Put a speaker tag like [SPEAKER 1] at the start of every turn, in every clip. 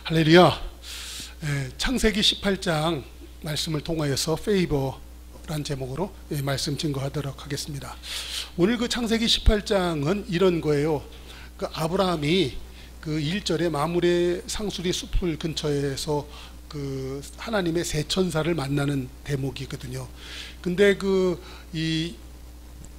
[SPEAKER 1] 할렐루야. 창세기 18장 말씀을 통하여서 페이버란 제목으로 말씀 증거하도록 하겠습니다. 오늘 그 창세기 18장은 이런 거예요. 그 아브라함이 그 1절에 마므레 상수리 숲을 근처에서 그 하나님의 세 천사를 만나는 대목이거든요. 근데 이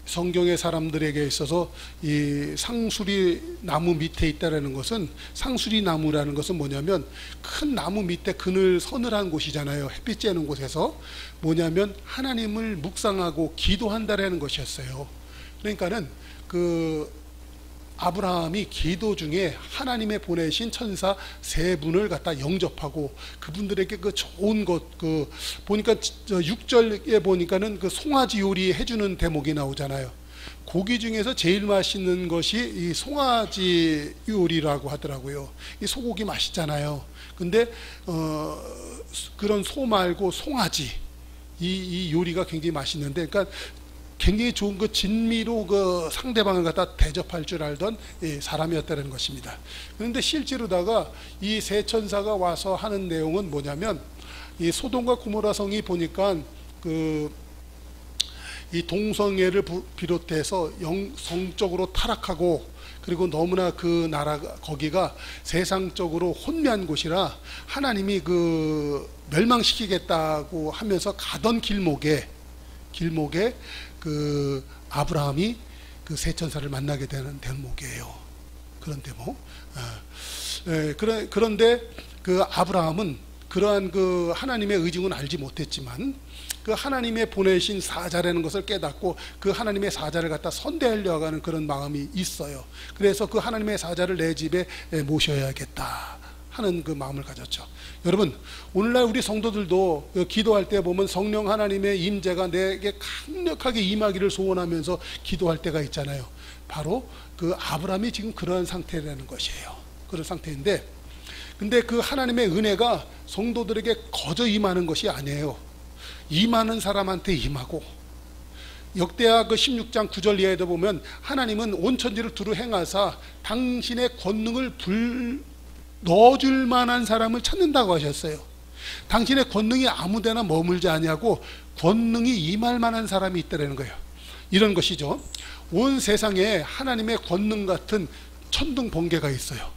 [SPEAKER 1] 성경의 사람들에게 있어서 이 상수리 나무 밑에 있다라는 것은, 상수리 나무라는 것은 뭐냐면 큰 나무 밑에 그늘 서늘한 곳이잖아요. 햇빛 쬐는 곳에서 뭐냐면 하나님을 묵상하고 기도한다라는 것이었어요. 그러니까는 아브라함이 기도 중에 하나님의 보내신 천사 세 분을 갖다 영접하고 그분들에게 그 좋은 것, 보니까 6절에 보니까는 그 송아지 요리 해주는 대목이 나오잖아요. 고기 중에서 제일 맛있는 것이 이 송아지 요리라고 하더라고요. 이 소고기 맛있잖아요. 근데 그런 소 말고 송아지, 이 요리가 굉장히 맛있는데, 그러니까 굉장히 좋은 그 진미로 그 상대방을 갖다 대접할 줄 알던 사람이었다는 것입니다. 그런데 실제로다가 이 세 천사가 와서 하는 내용은 뭐냐면, 이 소돔과 고모라 성이 보니까 이 동성애를 비롯해서 성적으로 타락하고, 그리고 너무나 그 나라가 거기가 세상적으로 혼미한 곳이라 하나님이 멸망시키겠다고 하면서 가던 길목에 아브라함이 그 세 천사를 만나게 되는 대목이에요. 그런 대목. 그런데 그 아브라함은 그러한 그 하나님의 의중은 알지 못했지만 그 하나님의 보내신 사자라는 것을 깨닫고 그 하나님의 사자를 갖다 선대하려고 하는 그런 마음이 있어요. 그래서 그 하나님의 사자를 내 집에 모셔야겠다 하는 그 마음을 가졌죠. 여러분, 오늘날 우리 성도들도 기도할 때 보면 성령 하나님의 임재가 내게 강력하게 임하기를 소원하면서 기도할 때가 있잖아요. 바로 그 아브라함이 지금 그런 상태라는 것이에요. 그런 상태인데, 근데 그 하나님의 은혜가 성도들에게 거저 임하는 것이 아니에요. 임하는 사람한테 임하고, 역대하 그 16장 9절 이하에도 보면 하나님은 온 천지를 두루 행하사 당신의 권능을 넣어줄 만한 사람을 찾는다고 하셨어요. 당신의 권능이 아무데나 머물지 아니하고 권능이 임할 만한 사람이 있다는 거예요. 이런 것이죠. 온 세상에 하나님의 권능 같은 천둥 번개가 있어요.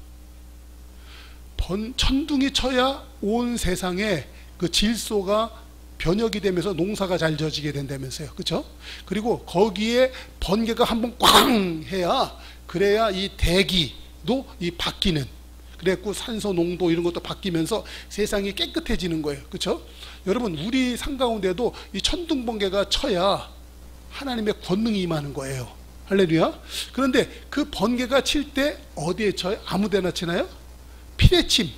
[SPEAKER 1] 천둥이 쳐야 온 세상에 그 질소가 변혁이 되면서 농사가 잘 져지게 된다면서요. 그렇죠? 그리고 거기에 번개가 한번 꽝 해야, 그래야 이 대기도 바뀌는, 그래갖고 산소 농도 이런 것도 바뀌면서 세상이 깨끗해지는 거예요. 그렇죠? 여러분, 우리 산 가운데도 이 천둥 번개가 쳐야 하나님의 권능이 임하는 거예요. 할렐루야. 그런데 그 번개가 칠 때 어디에 쳐요? 아무데나 치나요? 피레침이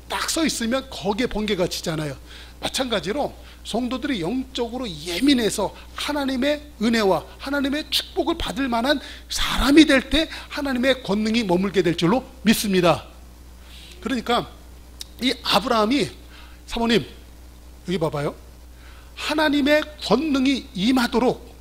[SPEAKER 1] 딱 서 있으면 거기에 번개가 치잖아요. 마찬가지로 성도들이 영적으로 예민해서 하나님의 은혜와 하나님의 축복을 받을 만한 사람이 될 때 하나님의 권능이 머물게 될 줄로 믿습니다. 그러니까 이 아브라함이, 사모님 여기 봐봐요, 하나님의 권능이 임하도록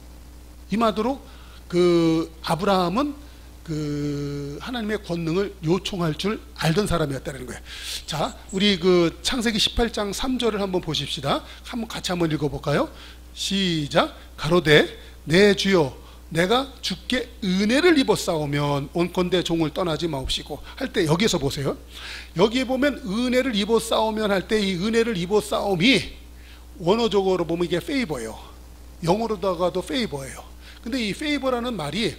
[SPEAKER 1] 그 아브라함은 그 하나님의 권능을 요청할 줄 알던 사람이었다는 거예요. 자, 우리 그 창세기 18장 3절을 한번 보십시다. 같이 한번 읽어볼까요? 시작. 가로되 내 주여 내가 주께 은혜를 입었사오면 온건대 종을 떠나지 마옵시고 할 때, 여기에서 보세요. 여기에 보면 은혜를 입었사오면 할 때 이 은혜를 입었사옴이 원어적으로 보면 이게 페이버예요. 영어로다가도 페이버예요. 근데 이 페이버라는 말이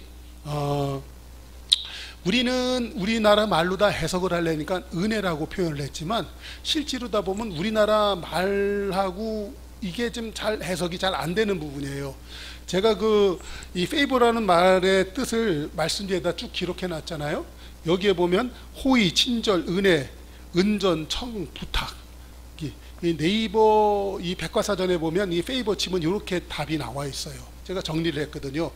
[SPEAKER 1] 우리는 우리나라 말로 다 해석을 하려니까 은혜라고 표현을 했지만, 실제로다 보면 우리나라 말하고 이게 좀 잘 해석이 잘 안 되는 부분이에요. 제가 이 페이버라는 말의 뜻을 말씀 뒤에다 쭉 기록해 놨잖아요. 여기에 보면 호의, 친절, 은혜, 은전, 청, 부탁. 이 네이버 이 백과사전에 보면 이 페이버 치면 이렇게 답이 나와 있어요. 제가 정리를 했거든요.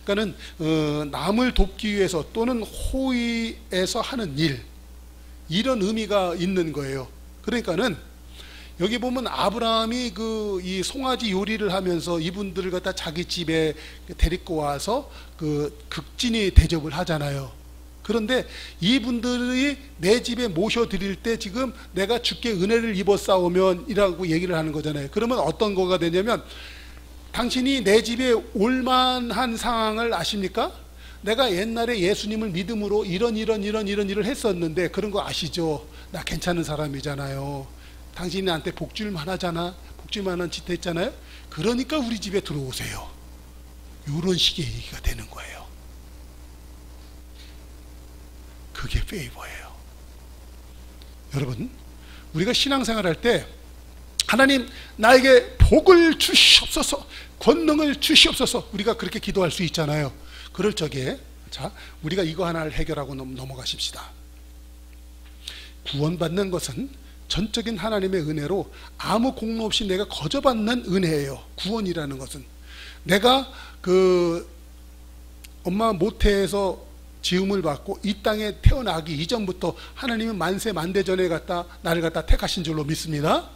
[SPEAKER 1] 그러니까는 남을 돕기 위해서 또는 호의에서 하는 일, 이런 의미가 있는 거예요. 그러니까는 여기 보면 아브라함이 이 송아지 요리를 하면서 이분들을 갖다 자기 집에 데리고 와서 극진히 대접을 하잖아요. 그런데 이분들이 내 집에 모셔드릴 때 지금 내가 주께 은혜를 입어 싸우면 이라고 얘기를 하는 거잖아요. 그러면 어떤 거가 되냐면, 당신이 내 집에 올만한 상황을 아십니까? 내가 옛날에 예수님을 믿음으로 이런 일을 했었는데 그런 거 아시죠? 나 괜찮은 사람이잖아요. 당신이 나한테 복줄만 하잖아. 복줄만한 짓 했잖아요. 그러니까 우리 집에 들어오세요. 이런 식의 얘기가 되는 거예요. 그게 페이버예요. 여러분, 우리가 신앙생활 할 때 하나님 나에게 복을 주시옵소서, 권능을 주시옵소서, 우리가 그렇게 기도할 수 있잖아요. 그럴 적에 자, 우리가 이거 하나를 해결하고 넘어가십시다. 구원받는 것은 전적인 하나님의 은혜로 아무 공로 없이 내가 거저받는 은혜예요. 구원이라는 것은 내가 엄마 모태에서 지음을 받고 이 땅에 태어나기 이전부터 하나님은 만세 만대 전에 나를 갖다 택하신 줄로 믿습니다.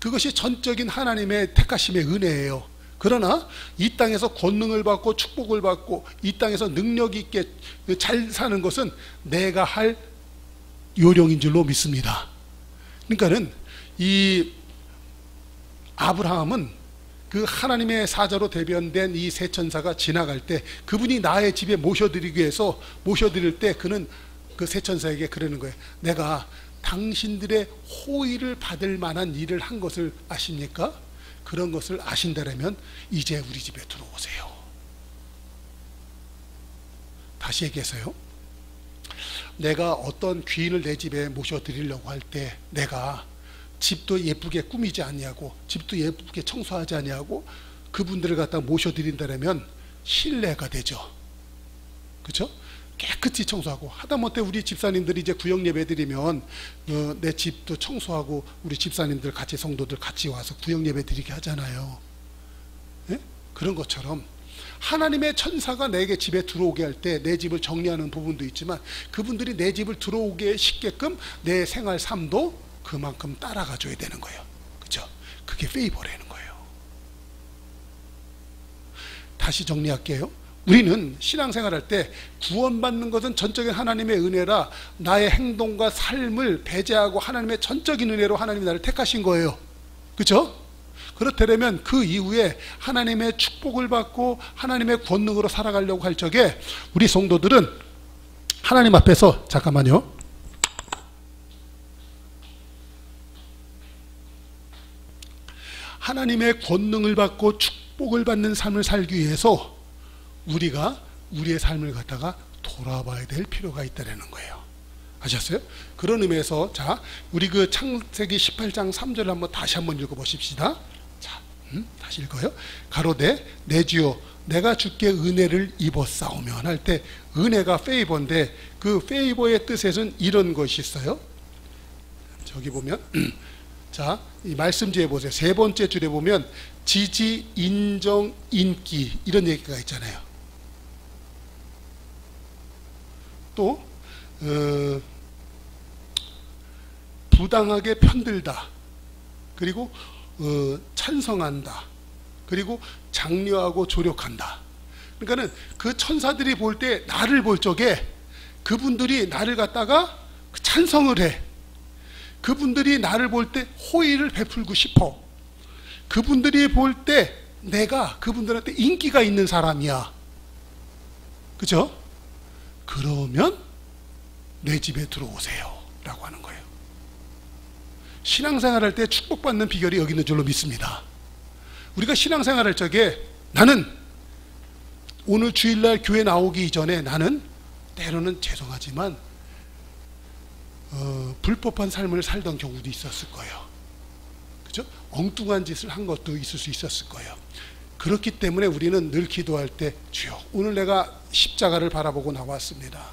[SPEAKER 1] 그것이 전적인 하나님의 택하심의 은혜예요. 그러나 이 땅에서 권능을 받고 축복을 받고 이 땅에서 능력 있게 잘 사는 것은 내가 할 요령인 줄로 믿습니다. 그러니까는 이 아브라함은 그 하나님의 사자로 대변된 이 세 천사가 지나갈 때 그분이 나의 집에 모셔드리기 위해서 모셔드릴 때 그는 그 세 천사에게 그러는 거예요. 내가 당신들의 호의를 받을 만한 일을 한 것을 아십니까? 그런 것을 아신다면 이제 우리 집에 들어오세요. 다시 얘기해서요, 내가 어떤 귀인을 내 집에 모셔드리려고 할 때 내가 집도 예쁘게 꾸미지 않냐고, 집도 예쁘게 청소하지 않냐고 그분들을 갖다 모셔드린다면 신뢰가 되죠. 그렇죠? 깨끗이 청소하고, 하다못해 우리 집사님들이 이제 구역 예배 드리면 내 집도 청소하고 우리 집사님들 같이 성도들 같이 와서 구역 예배 드리게 하잖아요. 예? 그런 것처럼 하나님의 천사가 내게 집에 들어오게 할 때 내 집을 정리하는 부분도 있지만 그분들이 내 집을 들어오게 쉽게끔 내 생활 삶도 그만큼 따라가 줘야 되는 거예요. 그렇죠? 그게 페이버라는 거예요. 다시 정리할게요. 우리는 신앙생활 할 때 구원받는 것은 전적인 하나님의 은혜라 나의 행동과 삶을 배제하고 하나님의 전적인 은혜로 하나님이 나를 택하신 거예요. 그렇죠? 그렇다면 그 이후에 하나님의 축복을 받고 하나님의 권능으로 살아가려고 할 적에 우리 성도들은 하나님 앞에서, 잠깐만요, 하나님의 권능을 받고 축복을 받는 삶을 살기 위해서 우리가 우리의 삶을 갖다가 돌아봐야 될 필요가 있다는 거예요. 아셨어요? 그런 의미에서 자, 우리 그 창세기 18장 3절을 한번 다시 한번 읽어보십시다. 자, 다시 읽어요. 가로되 내 주여 내가 주께 은혜를 입었사오면 할 때 은혜가 페이버인데 그 페이버의 뜻에는 이런 것이 있어요. 저기 보면 자, 이 말씀지에 보세요. 세 번째 줄에 보면 지지, 인정, 인기 이런 얘기가 있잖아요. 또 부당하게 편들다, 그리고 찬성한다, 그리고 장려하고 조력한다. 그러니까는 그 천사들이 볼 때 나를 볼 적에 그분들이 나를 갖다가 찬성을 해. 그분들이 나를 볼 때 호의를 베풀고 싶어. 그분들이 볼 때 내가 그분들한테 인기가 있는 사람이야. 그죠? 그러면 내 집에 들어오세요 라고 하는 거예요. 신앙생활 할 때 축복받는 비결이 여기 있는 줄로 믿습니다. 우리가 신앙생활 할 적에 나는 오늘 주일날 교회 나오기 이전에 나는 때로는 죄송하지만 불법한 삶을 살던 경우도 있었을 거예요. 그죠? 엉뚱한 짓을 한 것도 있을 수 있었을 거예요. 그렇기 때문에 우리는 늘 기도할 때 주여 오늘 내가 십자가를 바라보고 나왔습니다.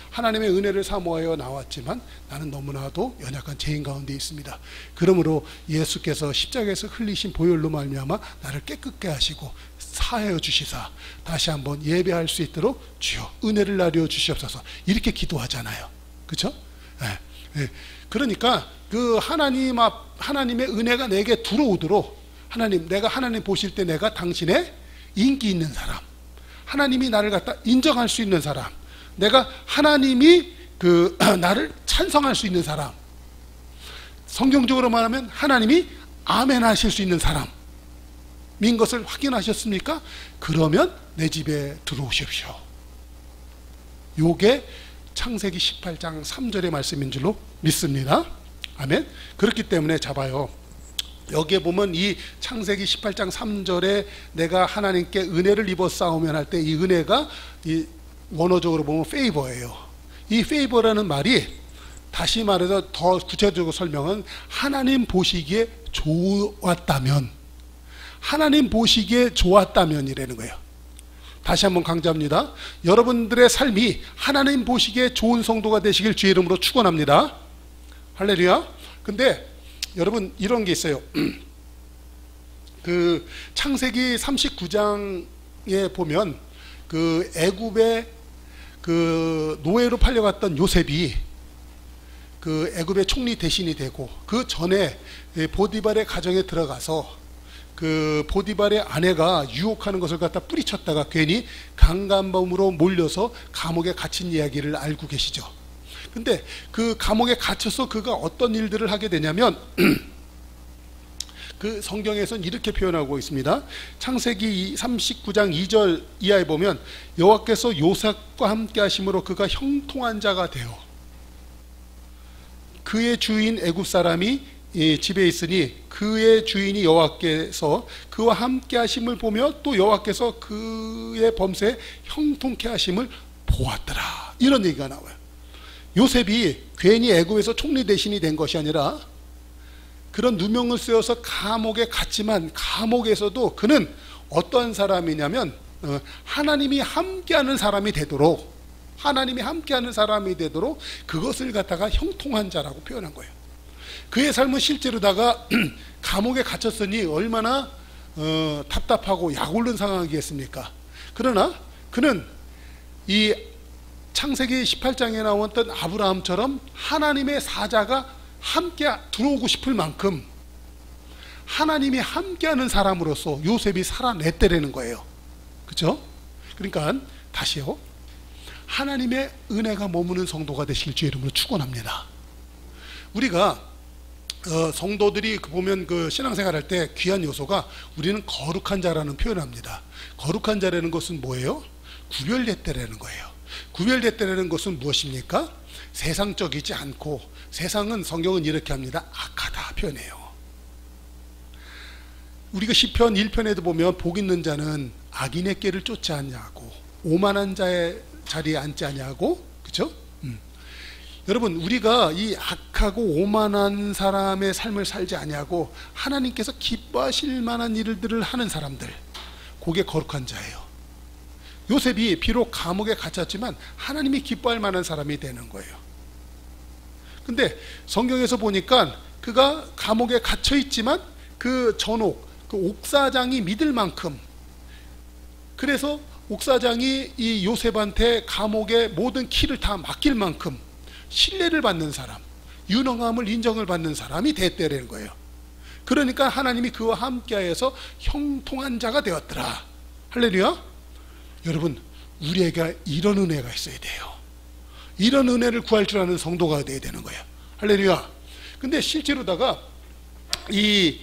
[SPEAKER 1] 하나님의 은혜를 사모하여 나왔지만 나는 너무나도 연약한 죄인 가운데 있습니다. 그러므로 예수께서 십자가에서 흘리신 보혈로 말미암아 나를 깨끗게 하시고 사하여 주시사 다시 한번 예배할 수 있도록 주여 은혜를 나려 주시옵소서 이렇게 기도하잖아요. 그렇죠? 네. 네. 그러니까 그 하나님의 은혜가 내게 들어오도록 하나님, 내가 하나님 보실 때 내가 당신의 인기 있는 사람, 하나님이 나를 갖다 인정할 수 있는 사람, 내가 하나님이 나를 찬성할 수 있는 사람, 성경적으로 말하면 하나님이 아멘 하실 수 있는 사람인 것을 확인하셨습니까? 그러면 내 집에 들어오십시오. 요게 창세기 18장 3절의 말씀인 줄로 믿습니다. 아멘. 그렇기 때문에 잡아요. 여기에 보면 이 창세기 18장 3절에 내가 하나님께 은혜를 입어 싸우면 할 때 이 은혜가 이 원어적으로 보면 페이버예요. 이 페이버라는 말이 다시 말해서 더 구체적으로 설명은 하나님 보시기에 좋았다면, 하나님 보시기에 좋았다면이라는 거예요. 다시 한번 강조합니다. 여러분들의 삶이 하나님 보시기에 좋은 성도가 되시길 주의 이름으로 축원합니다. 할렐루야. 근데 여러분 이런 게 있어요. 창세기 39장에 보면 애굽의 노예로 팔려갔던 요셉이 애굽의 총리 대신이 되고, 그 전에 보디발의 가정에 들어가서 보디발의 아내가 유혹하는 것을 갖다 뿌리쳤다가 괜히 강간범으로 몰려서 감옥에 갇힌 이야기를 알고 계시죠. 근데 그 감옥에 갇혀서 그가 어떤 일들을 하게 되냐면 성경에서는 이렇게 표현하고 있습니다. 창세기 39장 2절 이하에 보면 여호와께서 요셉과 함께 하심으로 그가 형통한 자가 되어 그의 주인 애굽 사람이 집에 있으니 그의 주인이 여호와께서 그와 함께 하심을 보며 또 여호와께서 그의 범죄에 형통케 하심을 보았더라. 이런 얘기가 나와요. 요셉이 괜히 애굽에서 총리 대신이 된 것이 아니라 그런 누명을 쓰여서 감옥에 갔지만, 감옥에서도 그는 어떤 사람이냐면 하나님이 함께하는 사람이 되도록, 하나님이 함께하는 사람이 되도록 그것을 갖다가 형통한 자라고 표현한 거예요. 그의 삶은 실제로다가 감옥에 갇혔으니 얼마나 답답하고 약올른 상황이겠습니까? 그러나 그는 이 창세기 18장에 나왔던 아브라함처럼 하나님의 사자가 함께 들어오고 싶을 만큼 하나님이 함께하는 사람으로서 요셉이 살아냈다라는 거예요. 그렇죠? 그러니까 다시요, 하나님의 은혜가 머무는 성도가 되실 주의 이름으로 축원합니다. 우리가 성도들이 보면 신앙생활 할 때 귀한 요소가 우리는 거룩한 자라는 표현을 합니다. 거룩한 자라는 것은 뭐예요? 구별됐다라는 거예요. 구별됐다라는 것은 무엇입니까? 세상적이지 않고, 세상은 성경은 이렇게 합니다. 악하다 표현해요. 우리가 시편 1편에도 보면 복 있는 자는 악인의 길을 쫓지 않냐고, 오만한 자의 자리에 앉지 않냐고, 그렇죠? 여러분, 우리가 이 악하고 오만한 사람의 삶을 살지 않냐고 하나님께서 기뻐하실 만한 일들을 하는 사람들, 그게 거룩한 자예요. 요셉이 비록 감옥에 갇혔지만 하나님이 기뻐할 만한 사람이 되는 거예요. 근데 성경에서 보니까 그가 감옥에 갇혀 있지만 그 전옥, 그 옥사장이 믿을 만큼, 그래서 옥사장이 이 요셉한테 감옥의 모든 키를 다 맡길 만큼 신뢰를 받는 사람, 유능함을 인정을 받는 사람이 됐다는 거예요. 그러니까 하나님이 그와 함께하여서 형통한 자가 되었더라. 할렐루야. 여러분, 우리에게 이런 은혜가 있어야 돼요. 이런 은혜를 구할 줄 아는 성도가 되어야 되는 거예요. 할렐루야. 근데 실제로다가 이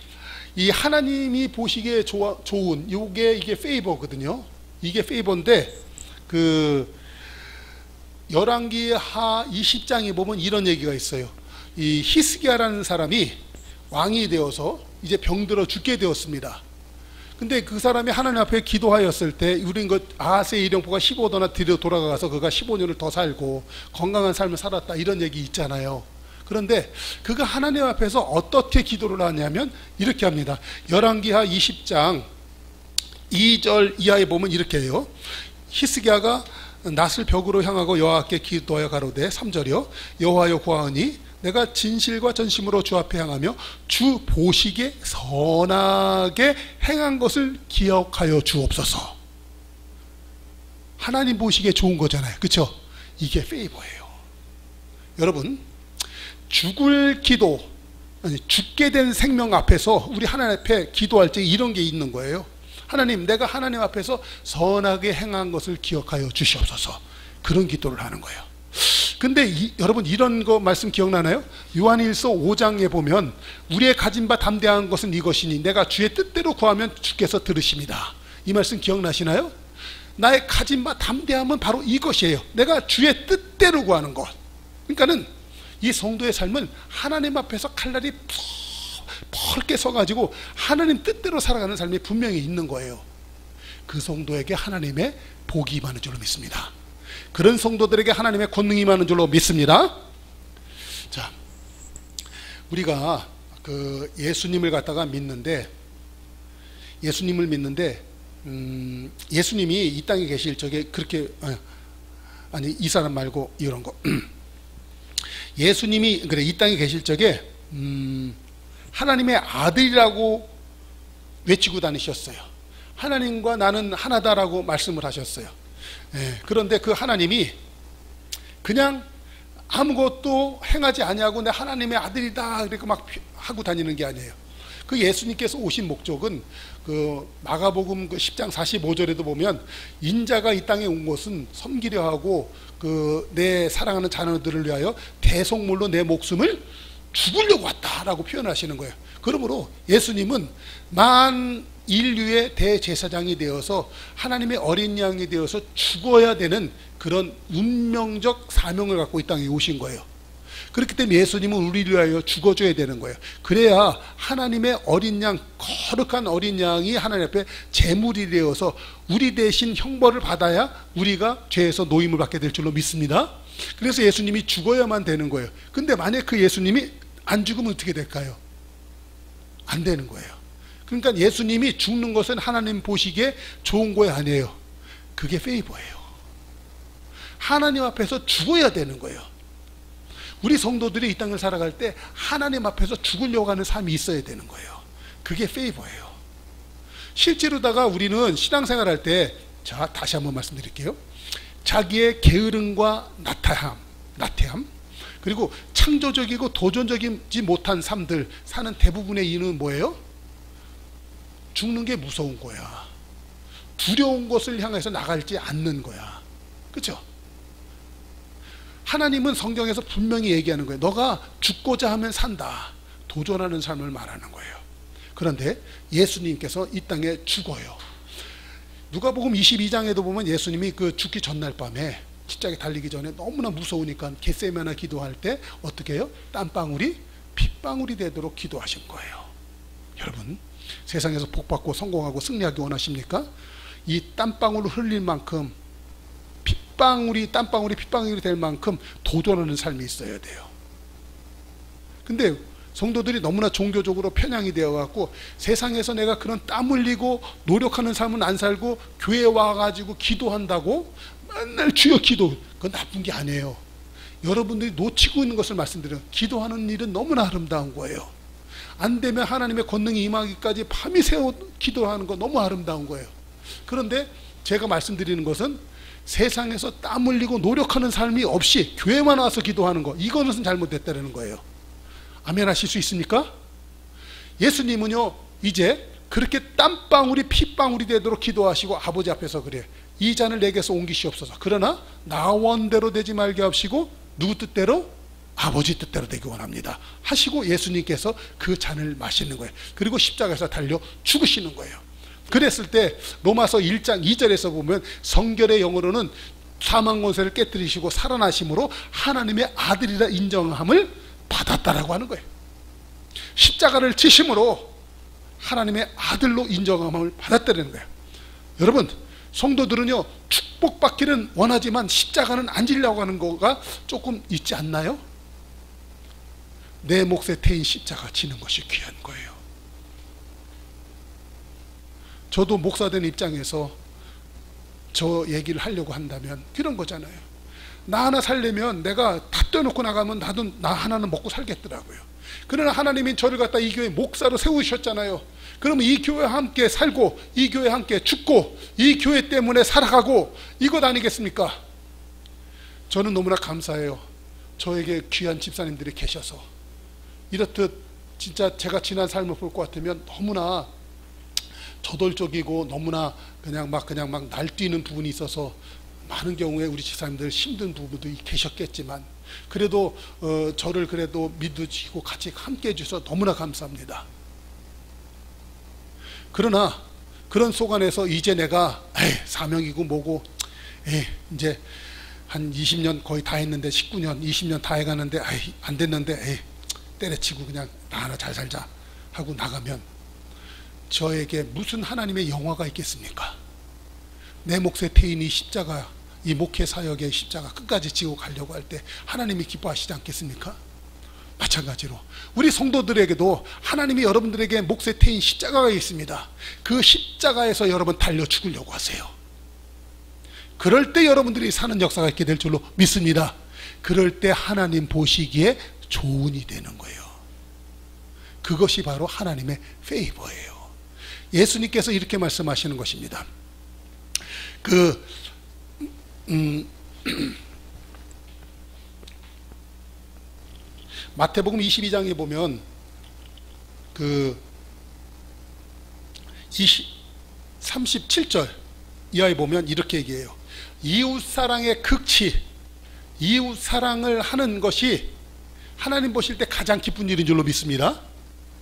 [SPEAKER 1] 하나님이 보시기에 좋은 이게 페이버거든요. 이게 페이버인데 열왕기하 20장에 보면 이런 얘기가 있어요. 이 히스기야라는 사람이 왕이 되어서 이제 병들어 죽게 되었습니다. 근데 그 사람이 하나님 앞에 기도하였을 때 우린 아하스의 일용포가 15도나 뒤로 돌아가서 그가 15년을 더 살고 건강한 삶을 살았다, 이런 얘기 있잖아요. 그런데 그가 하나님 앞에서 어떻게 기도를 하냐면 이렇게 합니다. 열왕기하 20장 2절 이하에 보면 이렇게 해요. 히스기야가 낯을 벽으로 향하고 여호와께 기도하여 가로되, 3절이요, 여호와여 구하오니 내가 진실과 전심으로 주 앞에 향하며 주 보시기에 선하게 행한 것을 기억하여 주옵소서. 하나님 보시기에 좋은 거잖아요. 그렇죠? 이게 페이버예요. 여러분, 죽을 기도, 아니 죽게 된 생명 앞에서 우리 하나님 앞에 기도할 때 이런 게 있는 거예요. 하나님, 내가 하나님 앞에서 선하게 행한 것을 기억하여 주시옵소서. 그런 기도를 하는 거예요. 근데 여러분 이런 거 말씀 기억나나요? 요한일서 5장에 보면 우리의 가진 바 담대한 것은 이것이니 내가 주의 뜻대로 구하면 주께서 들으십니다. 이 말씀 기억나시나요? 나의 가진 바 담대함은 바로 이것이에요. 내가 주의 뜻대로 구하는 것. 그러니까는 이 성도의 삶은 하나님 앞에서 칼날이 펄게 서가지고 하나님 뜻대로 살아가는 삶이 분명히 있는 거예요. 그 성도에게 하나님의 복이 임하는 줄로 믿습니다. 그런 성도들에게 하나님의 권능이 임하는 줄로 믿습니다. 자, 우리가 그 예수님을 갖다가 믿는데 예수님이 이 땅에 계실 적에 그렇게 아니 이 사람 말고 이런 거 예수님이 그래 이 땅에 계실 적에 하나님의 아들이라고 외치고 다니셨어요. 하나님과 나는 하나다라고 말씀을 하셨어요. 그런데 그 하나님이 그냥 아무것도 행하지 아니하고 내 하나님의 아들이다 이렇게 막 하고 다니는 게 아니에요. 그 예수님께서 오신 목적은 그 마가복음 그 10장 45절에도 보면 인자가 이 땅에 온 것은 섬기려 하고 그 내 사랑하는 자녀들을 위하여 대속물로 내 목숨을 죽으려고 왔다라고 표현하시는 거예요. 그러므로 예수님은 만 인류의 대제사장이 되어서 하나님의 어린 양이 되어서 죽어야 되는 그런 운명적 사명을 갖고 이 땅에 오신 거예요. 그렇기 때문에 예수님은 우리를 위하여 죽어줘야 되는 거예요. 그래야 하나님의 어린 양, 거룩한 어린 양이 하나님 앞에 제물이 되어서 우리 대신 형벌을 받아야 우리가 죄에서 노임을 받게 될 줄로 믿습니다. 그래서 예수님이 죽어야만 되는 거예요. 근데 만약 그 예수님이 안 죽으면 어떻게 될까요? 안 되는 거예요. 그러니까 예수님이 죽는 것은 하나님 보시기에 좋은 거 아니에요. 그게 페이버예요. 하나님 앞에서 죽어야 되는 거예요. 우리 성도들이 이 땅을 살아갈 때 하나님 앞에서 죽으려고 하는 삶이 있어야 되는 거예요. 그게 페이버예요. 실제로다가 우리는 신앙생활 할 때, 자 다시 한번 말씀드릴게요. 자기의 게으름과 나태함 그리고 창조적이고 도전적이지 못한 삶들 사는 대부분의 이유는 뭐예요? 죽는 게 무서운 거야. 두려운 것을 향해서 나갈지 않는 거야. 그렇죠? 하나님은 성경에서 분명히 얘기하는 거예요. 너가 죽고자 하면 산다. 도전하는 삶을 말하는 거예요. 그런데 예수님께서 이 땅에 죽어요. 누가복음 22장에도 보면 예수님이 그 죽기 전날 밤에 십자가에 달리기 전에 너무나 무서우니까 겟세마네 기도할 때 어떻게 해요? 땀방울이 핏방울이 되도록 기도하신 거예요. 여러분 세상에서 복받고 성공하고 승리하기 원하십니까? 이 땀방울을 흘릴 만큼 땀방울이 핏방울이 될 만큼 도전하는 삶이 있어야 돼요. 근데 성도들이 너무나 종교적으로 편향이 되어갖고 세상에서 내가 그런 땀 흘리고 노력하는 삶은 안 살고 교회에 와가지고 기도한다고 맨날 주여 기도, 그건 나쁜 게 아니에요. 여러분들이 놓치고 있는 것을 말씀드려요. 기도하는 일은 너무나 아름다운 거예요. 안 되면 하나님의 권능이 임하기까지 밤이 새워 기도하는 거 너무 아름다운 거예요. 그런데 제가 말씀드리는 것은 세상에서 땀 흘리고 노력하는 삶이 없이 교회만 와서 기도하는 거, 이거는 잘못됐다는 거예요. 아멘 하실 수 있습니까? 예수님은요 이제 그렇게 땀방울이 핏방울이 되도록 기도하시고 아버지 앞에서 그래요. 이 잔을 내게서 옮기시옵소서. 그러나 나 원대로 되지 말게 하시고 누구 뜻대로? 아버지 뜻대로 되기 원합니다 하시고 예수님께서 그 잔을 마시는 거예요. 그리고 십자가에서 달려 죽으시는 거예요. 그랬을 때 로마서 1장 2절에서 보면 성결의 영어로는 사망 권세를 깨뜨리시고 살아나심으로 하나님의 아들이라 인정함을 받았다라고 하는 거예요. 십자가를 지심으로 하나님의 아들로 인정함을 받았다는 거예요. 여러분 성도들은요 축복받기는 원하지만 십자가는 안 지려고 하는 거가 조금 있지 않나요? 내 몫에 태인 십자가 지는 것이 귀한 거예요. 저도 목사된 입장에서 저 얘기를 하려고 한다면 그런 거잖아요. 나 하나 살려면 내가 다 떼놓고 나가면 나도 나 하나는 먹고 살겠더라고요. 그러나 하나님이 저를 갖다 이 교회 목사로 세우셨잖아요. 그러면 이 교회와 함께 살고 이 교회와 함께 죽고 이 교회 때문에 살아가고 이것 아니겠습니까? 저는 너무나 감사해요. 저에게 귀한 집사님들이 계셔서 이렇듯 진짜 제가 지난 삶을 볼 것 같으면 너무나 저돌적이고 너무나 그냥 막 날뛰는 부분이 있어서 많은 경우에 우리 집사님들 힘든 부분도 계셨겠지만 그래도 저를 그래도 믿으시고 같이 함께 해주셔서 너무나 감사합니다. 그러나 그런 속안에서 이제 내가 사명이고 뭐고 이제 한 20년 거의 다 했는데 19년 20년 다 해가는데 안 됐는데 때려치고 그냥 나 하나 잘 살자 하고 나가면 저에게 무슨 하나님의 영화가 있겠습니까? 내 몫에 태인 이 십자가, 이 목회 사역의 십자가 끝까지 지고 가려고 할 때 하나님이 기뻐하시지 않겠습니까? 마찬가지로 우리 성도들에게도 하나님이 여러분들에게 몫에 태인 십자가가 있습니다. 그 십자가에서 여러분 달려 죽으려고 하세요. 그럴 때 여러분들이 사는 역사가 있게 될 줄로 믿습니다. 그럴 때 하나님 보시기에 조언이 되는 거예요. 그것이 바로 하나님의 페이버예요. 예수님께서 이렇게 말씀하시는 것입니다. 마태복음 22장에 보면 37절 이하에 보면 이렇게 얘기해요. 이웃사랑의 극치, 이웃사랑을 하는 것이 하나님 보실 때 가장 기쁜 일인 줄로 믿습니다.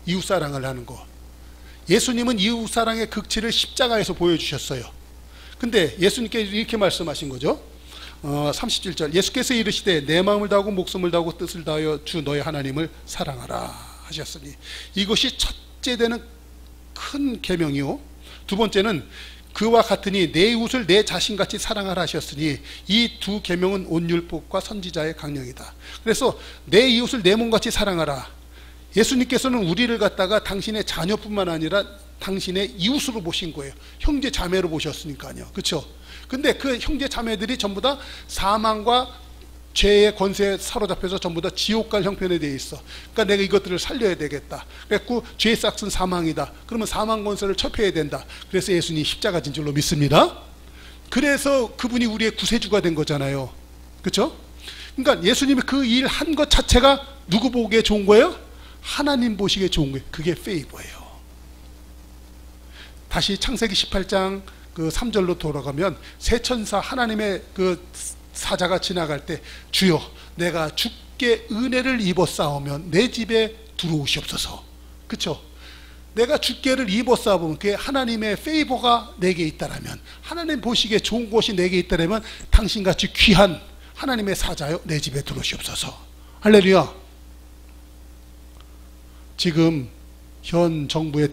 [SPEAKER 1] 이웃사랑을 하는 거. 예수님은 이웃사랑의 극치를 십자가에서 보여주셨어요. 근데 예수님께서 이렇게 말씀하신 거죠. 37절 예수께서 이르시되 내 마음을 다하고 목숨을 다하고 뜻을 다하여 주 너의 하나님을 사랑하라 하셨으니 이것이 첫째 되는 큰 계명이요 두 번째는 그와 같으니 내 이웃을 내 자신같이 사랑하라 하셨으니 이 두 계명은 온율법과 선지자의 강령이다. 그래서 내 이웃을 내 몸같이 사랑하라. 예수님께서는 우리를 갖다가 당신의 자녀뿐만 아니라 당신의 이웃으로 보신 거예요. 형제 자매로 보셨으니까요. 그렇죠? 근데 그 형제 자매들이 전부 다 사망과 죄의 권세에 사로잡혀서 전부 다 지옥 갈 형편에 되어 있어. 그러니까 내가 이것들을 살려야 되겠다. 그래갖고 죄의 싹은 사망이다. 그러면 사망 권세를 첩해야 된다. 그래서 예수님이 십자가 진 줄로 믿습니다. 그래서 그분이 우리의 구세주가 된 거잖아요. 그렇죠? 그러니까 예수님이 그 일 한 것 자체가 누구 보기에 좋은 거예요? 하나님 보시기에 좋은 거예요. 그게 페이버예요. 다시 창세기 18장 3절로 돌아가면 새 천사 하나님의 사자가 지나갈 때 주여 내가 주께 은혜를 입었사오면 내 집에 들어오시옵소서. 그렇죠? 내가 주께를 입었사오면 그게 하나님의 페이버가 내게 있다라면 하나님 보시기에 좋은 곳이 내게 있다라면 당신같이 귀한 하나님의 사자여 내 집에 들어오시옵소서. 할렐루야. 지금 현 정부의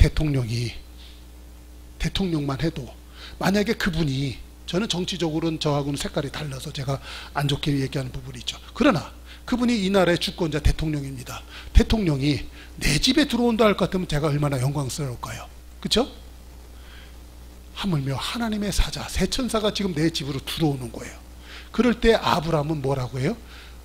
[SPEAKER 1] 대통령만 해도 만약에 그분이 저는 정치적으로는 저하고는 색깔이 달라서 제가 안 좋게 얘기하는 부분이 있죠. 그러나 그분이 이 나라의 주권자 대통령입니다. 대통령이 내 집에 들어온다 할 것 같으면 제가 얼마나 영광스러울까요? 그렇죠? 하물며 하나님의 사자 새 천사가 지금 내 집으로 들어오는 거예요. 그럴 때 아브라함은 뭐라고 해요?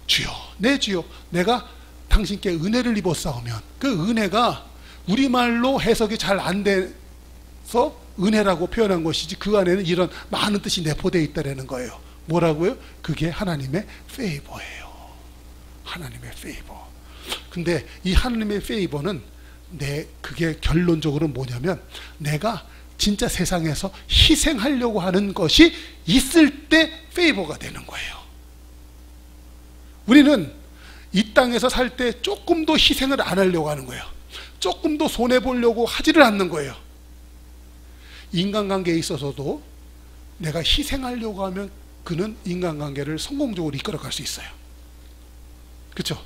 [SPEAKER 1] 주여 내 주여 내가 당신께 은혜를 입었사오면 그 은혜가 우리말로 해석이 잘 안 돼서 은혜라고 표현한 것이지 그 안에는 이런 많은 뜻이 내포되어 있다는 거예요. 뭐라고요? 그게 하나님의 페이버예요. 하나님의 페이버. 근데 이 하나님의 페이버는 그게 결론적으로 뭐냐면 내가 진짜 세상에서 희생하려고 하는 것이 있을 때 페이버가 되는 거예요. 우리는 이 땅에서 살 때 조금도 희생을 안 하려고 하는 거예요. 조금도 손해보려고 하지를 않는 거예요. 인간관계에 있어서도 내가 희생하려고 하면 그는 인간관계를 성공적으로 이끌어갈 수 있어요. 그렇죠?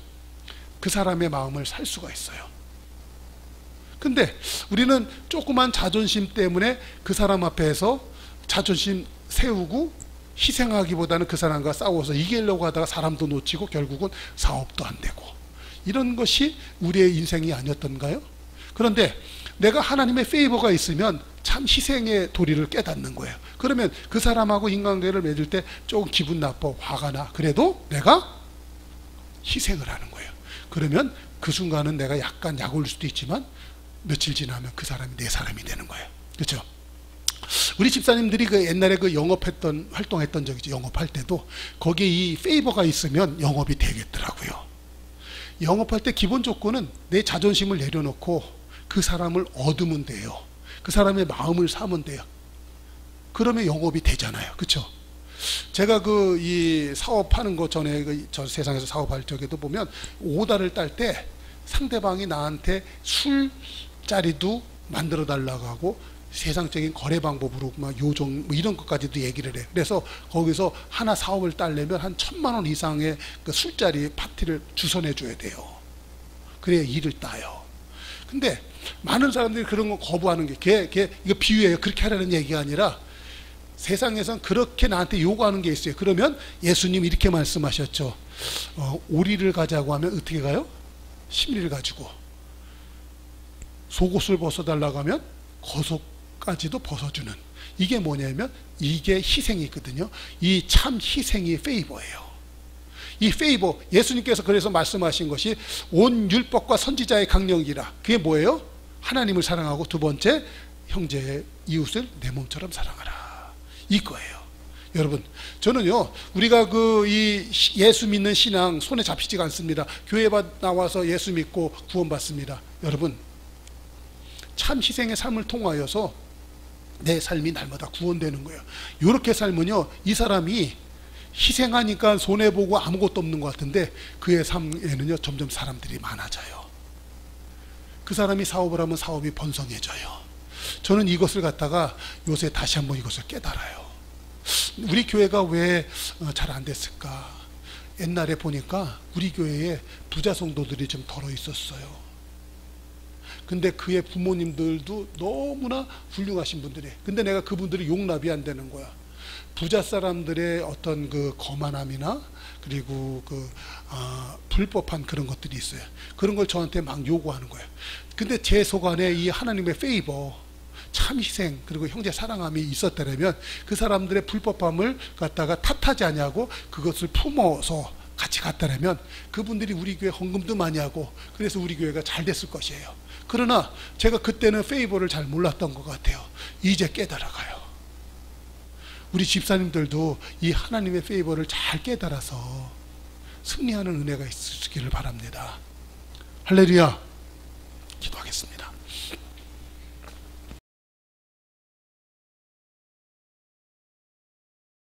[SPEAKER 1] 그 사람의 마음을 살 수가 있어요. 근데 우리는 조그만 자존심 때문에 그 사람 앞에서 자존심 세우고 희생하기보다는 그 사람과 싸워서 이기려고 하다가 사람도 놓치고 결국은 사업도 안 되고 이런 것이 우리의 인생이 아니었던가요? 그런데 내가 하나님의 페이버가 있으면 참 희생의 도리를 깨닫는 거예요. 그러면 그 사람하고 인간관계를 맺을 때 조금 기분 나빠 화가 나 그래도 내가 희생을 하는 거예요. 그러면 그 순간은 내가 약간 약 올릴 수도 있지만 며칠 지나면 그 사람이 내 사람이 되는 거예요. 그렇죠? 우리 집사님들이 옛날에 활동했던 적이죠. 영업할 때도 거기에 이 페이버가 있으면 영업이 되겠더라고요. 영업할 때 기본 조건은 내 자존심을 내려놓고 그 사람을 얻으면 돼요. 그 사람의 마음을 사면 돼요. 그러면 영업이 되잖아요. 그렇죠? 제가 그 이 사업하는 거 전에 저 세상에서 사업할 적에도 보면 오다를 딸 때 상대방이 나한테 술자리도 만들어 달라고 하고 세상적인 거래 방법으로 막 요정 뭐 이런 것까지도 얘기를 해. 그래서 거기서 하나 사업을 따려면 한 1,000만 원 이상의 그 술자리 파티를 주선해 줘야 돼요. 그래야 일을 따요. 근데 많은 사람들이 그런 거 거부하는 게 이거 비유예요. 그렇게 하라는 얘기가 아니라 세상에선 그렇게 나한테 요구하는 게 있어요. 그러면 예수님 이렇게 말씀하셨죠. 오리를 가자고 하면 어떻게 가요? 심리를 가지고. 속옷을 벗어달라고 하면 겉옷까지도 벗어주는. 이게 뭐냐면 이게 희생이 있거든요. 이 참 희생이 페이버예요. 이 페이버, 예수님께서 그래서 말씀하신 것이 온 율법과 선지자의 강령이라. 그게 뭐예요? 하나님을 사랑하고 두 번째 형제 이웃을 내 몸처럼 사랑하라. 이거예요. 여러분, 저는요, 우리가 이 예수 믿는 신앙 손에 잡히지가 않습니다. 교회 나와서 예수 믿고 구원받습니다. 여러분, 참 희생의 삶을 통하여서 내 삶이 날마다 구원되는 거예요. 이렇게 살면요, 이 사람이 희생하니까 손해보고 아무것도 없는 것 같은데 그의 삶에는요, 점점 사람들이 많아져요. 그 사람이 사업을 하면 사업이 번성해져요. 저는 이것을 갖다가 요새 다시 한번 이것을 깨달아요. 우리 교회가 왜 잘 안 됐을까? 옛날에 보니까 우리 교회에 부자 성도들이 좀 덜어 있었어요. 근데 그의 부모님들도 너무나 훌륭하신 분들이에요. 근데 내가 그분들이 용납이 안 되는 거야. 부자 사람들의 어떤 그 거만함이나 그리고 불법한 그런 것들이 있어요. 그런 걸 저한테 막 요구하는 거예요. 근데 제 속 안에 이 하나님의 페이버, 참 희생, 그리고 형제 사랑함이 있었다면 그 사람들의 불법함을 갖다가 탓하지 않냐고 그것을 품어서 같이 갔다면 그분들이 우리 교회 헌금도 많이 하고 그래서 우리 교회가 잘 됐을 것이에요. 그러나 제가 그때는 페이버를 잘 몰랐던 것 같아요. 이제 깨달아가요. 우리 집사님들도 이 하나님의 페이버를 잘 깨달아서 승리하는 은혜가 있으시기를 바랍니다. 할렐루야. 기도하겠습니다.